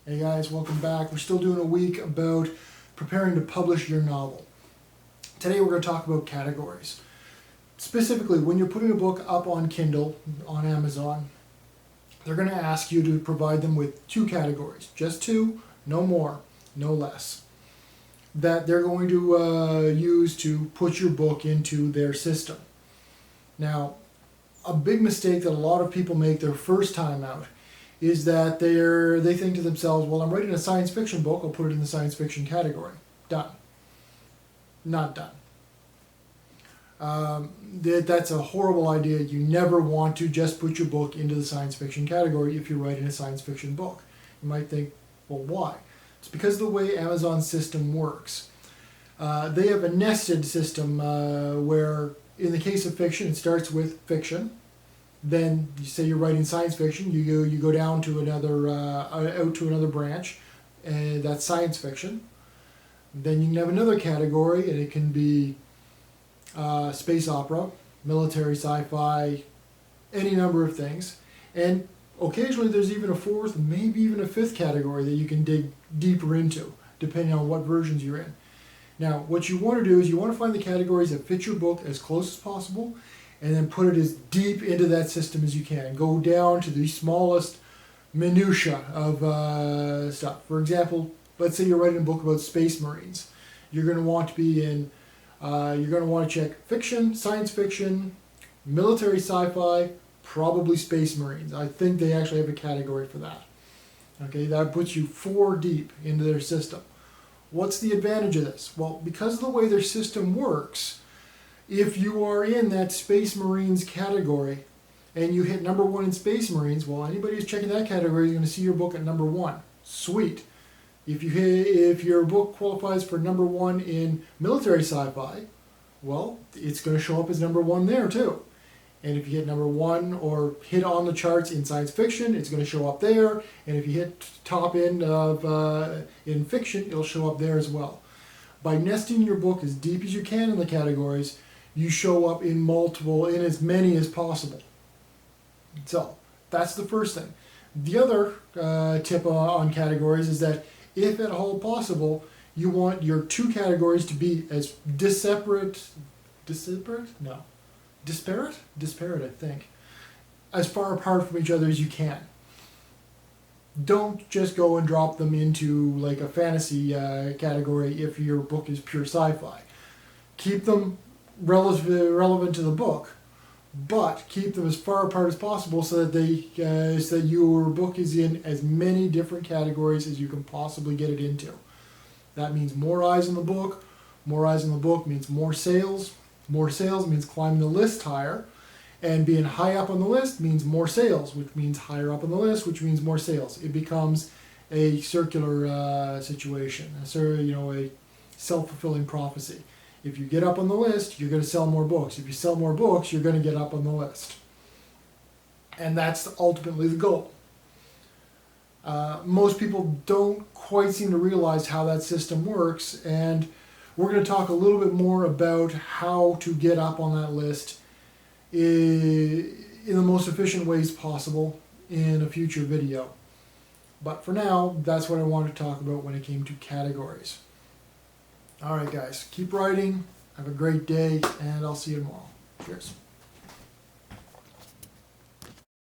Hey guys, welcome back. We're still doing a week about preparing to publish your novel. Today we're going to talk about categories. Specifically, when you're putting a book up on Kindle, on Amazon, they're going to ask you to provide them with two categories. Just two, no more, no less. That they're going to use to put your book into their system. Now, a big mistake that a lot of people make their first time out is that they think to themselves, well, I'm writing a science fiction book, I'll put it in the science fiction category. Done. Not done. That's a horrible idea. You never want to just put your book into the science fiction category if you're writing a science fiction book. You might think, well, why? It's because of the way Amazon's system works. They have a nested system where, in the case of fiction, it starts with fiction. Then you say you're writing science fiction, you go down to another out to another branch, and that's science fiction. Then you can have another category, and it can be space opera, military sci-fi, any number of things. And occasionally there's even a fourth, maybe even a fifth category that you can dig deeper into, depending on what versions you're in. Now, what you want to do is you want to find the categories that fit your book as close as possible, and then put it as deep into that system as you can. Go down to the smallest minutia of stuff. For example, let's say you're writing a book about space marines. You're going to want to be in, you're going to want to check fiction, science fiction, military sci-fi, probably space marines. I think they actually have a category for that. Okay, that puts you 4 deep into their system. What's the advantage of this? Well, because of the way their system works, if you are in that Space Marines category and you hit number 1 in Space Marines, well, anybody who's checking that category is going to see your book at number 1. Sweet. If your book qualifies for number 1 in military sci-fi, well, it's going to show up as number 1 there too. And if you hit number 1 or hit on the charts in science fiction, it's going to show up there. And if you hit top end of in fiction, it'll show up there as well. By nesting your book as deep as you can in the categories, you show up in as many as possible. So that's the first thing. The other tip on categories is that if at all possible, you want your 2 categories to be as disparate, I think, as far apart from each other as you can. Don't just go and drop them into like a fantasy category if your book is pure sci-fi. Keep them relevant to the book, but keep them as far apart as possible so that your book is in as many different categories as you can possibly get it into. That means more eyes on the book. More eyes on the book means more sales. More sales means climbing the list higher, and being high up on the list means more sales, which means higher up on the list, which means more sales. It becomes a circular situation, a self-fulfilling prophecy. If you get up on the list, you're going to sell more books. If you sell more books, you're going to get up on the list. And that's ultimately the goal. Most people don't quite seem to realize how that system works, and we're going to talk a little bit more about how to get up on that list in the most efficient ways possible in a future video. But for now, that's what I wanted to talk about when it came to categories. Alright guys, keep writing, have a great day, and I'll see you tomorrow. Cheers.